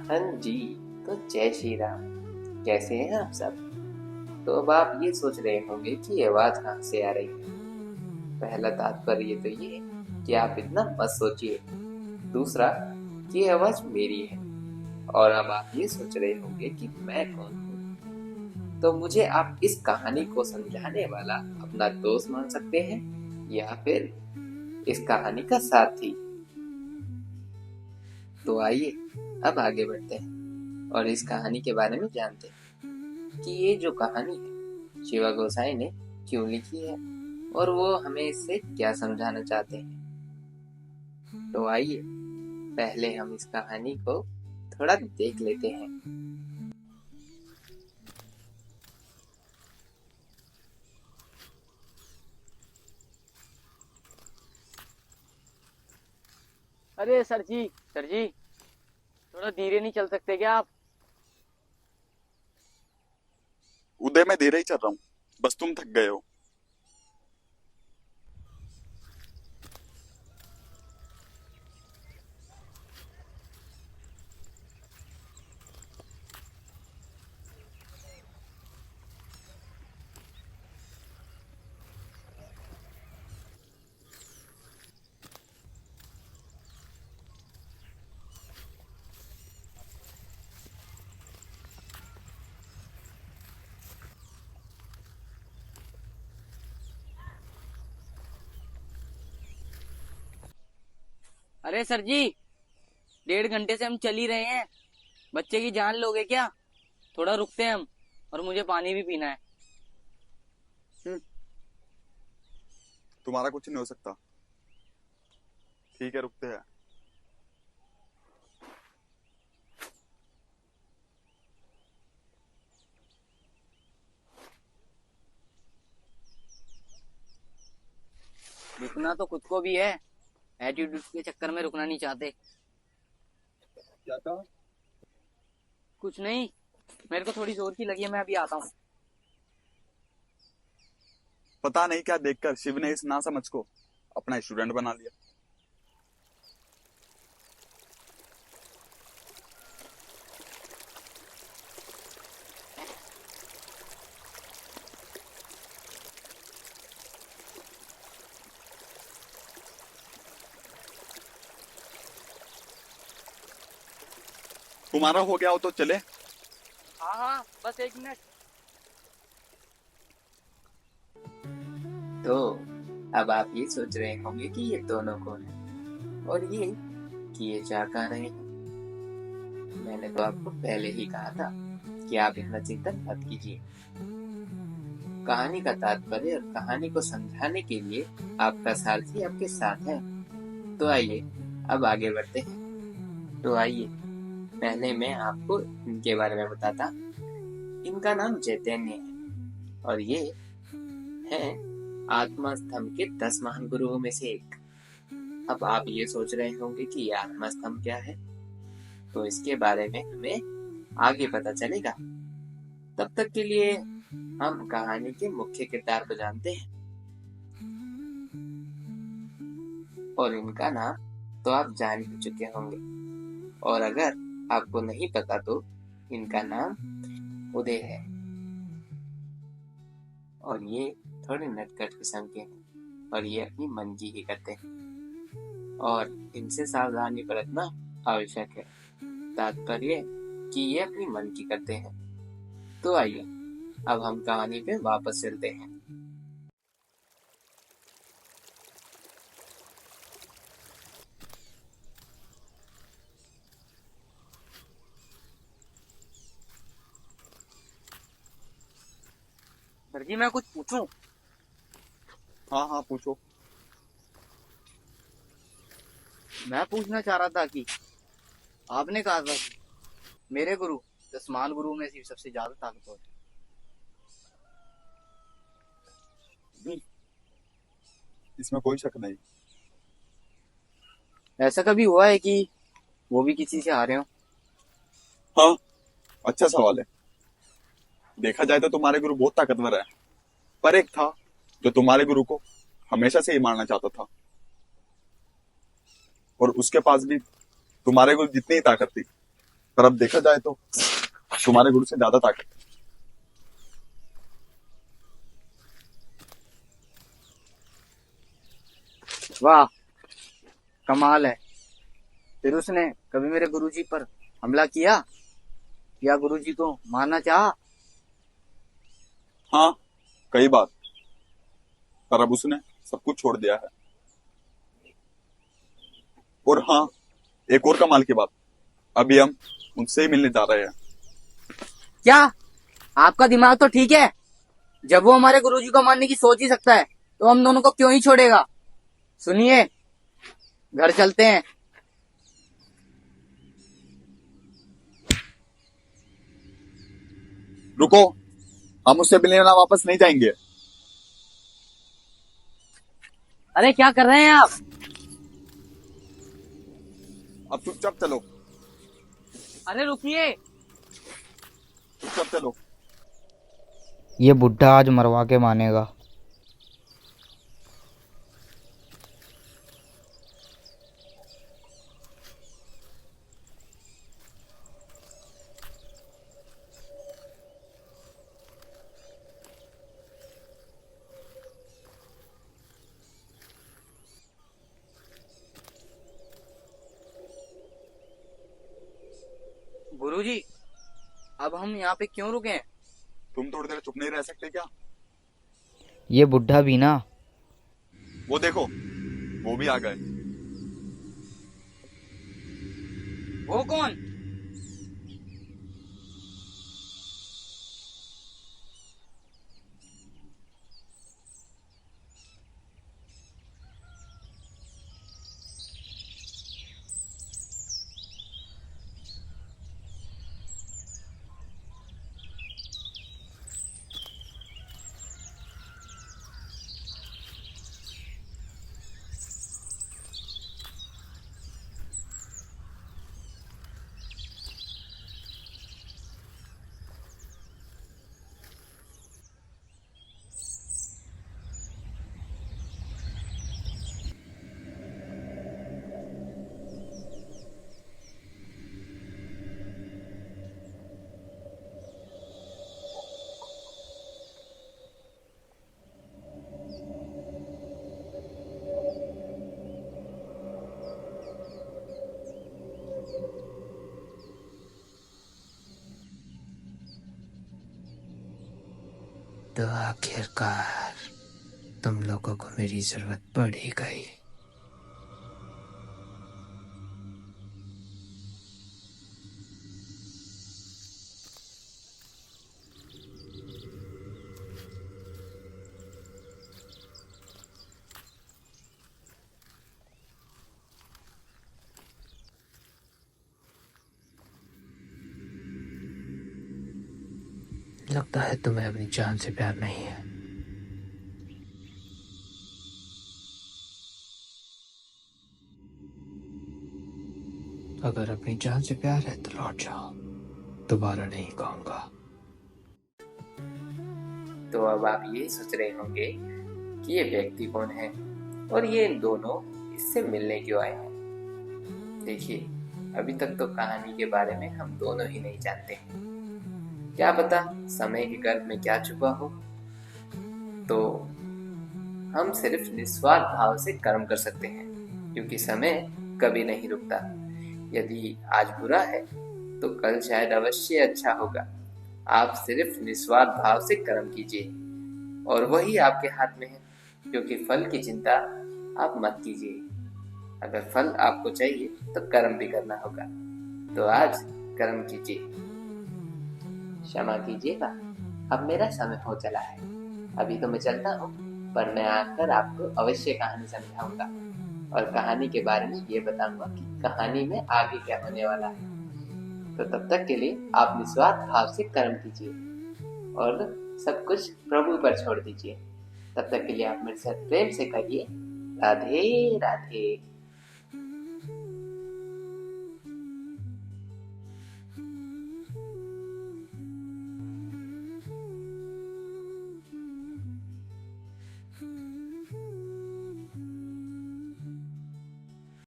हाँ जी। तो जय श्री राम। कैसे हैं आप सब? तो अब आप ये सोच रहे होंगे कि ये आवाज कहाँ से आ रही है। पहला तात्पर्य तो ये कि आप इतना मत सोचिए। दूसरा कि ये आवाज मेरी है। और अब आप ये सोच रहे होंगे कि मैं कौन हूँ। तो मुझे आप इस कहानी को समझाने वाला अपना दोस्त मान सकते हैं या फिर इस कहानी का साथी। तो आइए अब आगे बढ़ते हैं और इस कहानी के बारे में जानते हैं कि ये जो कहानी है शिवा गोसाई ने क्यों लिखी है और वो हमें इससे क्या समझाना चाहते हैं। तो आइए पहले हम इस कहानी को थोड़ा देख लेते हैं। अरे सर जी थोड़ा धीरे नहीं चल सकते क्या आप? उदय मैं धीरे ही चल रहा हूँ। बस तुम थक गए हो। अरे सर जी, 1.5 घंटे से हम चल ही रहे हैं। बच्चे की जान लोगे क्या? थोड़ा रुकते हैं हम, और मुझे पानी भी पीना है। तुम्हारा कुछ नहीं हो सकता। ठीक है, रुकते हैं। रुकना तो खुद को भी है, एटीट्यूड के चक्कर में रुकना नहीं चाहते। क्या था? कुछ नहीं, मेरे को थोड़ी जोर की लगी है, मैं अभी आता हूँ। पता नहीं क्या देखकर शिव ने इस नासमझ को अपना स्टूडेंट बना लिया। तुम्हारा हो गया हो तो चले। हाँ हाँ, बस 1 मिनट। तो अब आप ये सोच रहे होंगे कि ये दोनों कौन है और ये कि ये जा कहाँ रहे हैं। मैंने तो आपको पहले ही कहा था कि आप इतना चिंतन मत कीजिए। कहानी का तात्पर्य और कहानी को समझाने के लिए आपका सारथी आपके साथ है। तो आइए अब आगे बढ़ते हैं। तो आइए पहले मैं आपको इनके बारे में बताता। इनका नाम चैतन्य है और ये है आत्मा स्तंभ के 10 महान गुरुओं में से एक। अब आप ये सोच रहे होंगे कि ये आत्मा स्तंभ क्या है, तो इसके बारे में हमें आगे पता चलेगा। तब तक के लिए हम कहानी के मुख्य किरदार को जानते हैं और इनका नाम तो आप जान ही चुके होंगे। और अगर आपको नहीं पता तो इनका नाम उदय है और ये थोड़े नटखट किस्म के हैं और ये अपनी मनजी ही करते हैं और इनसे सावधानी बरतना आवश्यक है। तात्पर्य कि ये अपनी मन की करते हैं। तो आइए अब हम कहानी पे वापस चलते हैं। सर जी, मैं कुछ पूछूं? हाँ हाँ, पूछो। मैं पूछना चाह रहा था कि आपने कहा था कि मेरे गुरु 10 महान गुरुओं में से सबसे ज्यादा ताकतवर है। इसमें कोई शक नहीं। ऐसा कभी हुआ है कि वो भी किसी से हारे हो? हाँ, अच्छा सवाल है। देखा जाए तो तुम्हारे गुरु बहुत ताकतवर है, पर एक था जो तुम्हारे गुरु को हमेशा से ही मारना चाहता था, और उसके पास भी तुम्हारे गुरु जितनी ही ताकत थी पर अब देखा जाए तो तुम्हारे गुरु से ज्यादा ताकत है। वाह, कमाल है। फिर उसने कभी मेरे गुरुजी पर हमला किया या गुरुजी को मारना चाहा? हाँ, कई बार, पर अब उसने सब कुछ छोड़ दिया है। और हाँ, एक और कमाल की बात, अभी हम उनसे ही मिलने जा रहे हैं। क्या आपका दिमाग तो ठीक है? जब वो हमारे गुरुजी को मारने की सोच ही सकता है तो हम दोनों को क्यों ही छोड़ेगा? सुनिए, घर चलते हैं। रुको, हम उससे मिलने ना वापस नहीं जाएंगे। अरे क्या कर रहे हैं आप? अब चुपचाप चलो, अरे रुकिए। चुपचाप चलो। ये बुढ़ा आज मरवा के मानेगा। गुरुजी, अब हम यहाँ पे क्यों रुके हैं? तुम थोड़ी देर चुप नहीं रह सकते क्या? ये बुढ़ा भी ना। वो देखो, वो भी आ गए। वो कौन? तो आखिरकार तुम लोगों को मेरी जरूरत पड़ ही गई। लगता है तुम्हें अपनी जान से प्यार नहीं है। अगर अपनी जान से प्यार है तो लौट जाओ, दोबारा नहीं कहूंगा। तो अब आप ये सोच रहे होंगे कि ये व्यक्ति कौन है और ये इन दोनों इससे मिलने क्यों आए हैं। देखिए, अभी तक तो कहानी के बारे में हम दोनों ही नहीं जानते। क्या पता समय के गर्भ में क्या छुपा हो। तो हम सिर्फ निस्वार्थ भाव से कर्म कर सकते हैं, क्योंकि समय कभी नहीं रुकता। यदि आज बुरा है तो कल शायद अवश्य अच्छा होगा। आप सिर्फ निस्वार्थ भाव से कर्म कीजिए और वही आपके हाथ में है, क्योंकि फल की चिंता आप मत कीजिए। अगर फल आपको चाहिए तो कर्म भी करना होगा। तो आज कर्म कीजिए। क्षमा कीजिएगा, अब मेरा समय हो चला है। अभी तो मैं चलता हूँ, पर मैं आकर आपको अवश्य कहानी समझाऊंगा और कहानी के बारे में ये बताऊंगा कि कहानी में आगे क्या होने वाला है। तो तब तक के लिए आप निस्वार्थ भाव से कर्म कीजिए और सब कुछ प्रभु पर छोड़ दीजिए। तब तक के लिए आप मेरे साथ प्रेम से कहिए, राधे राधे।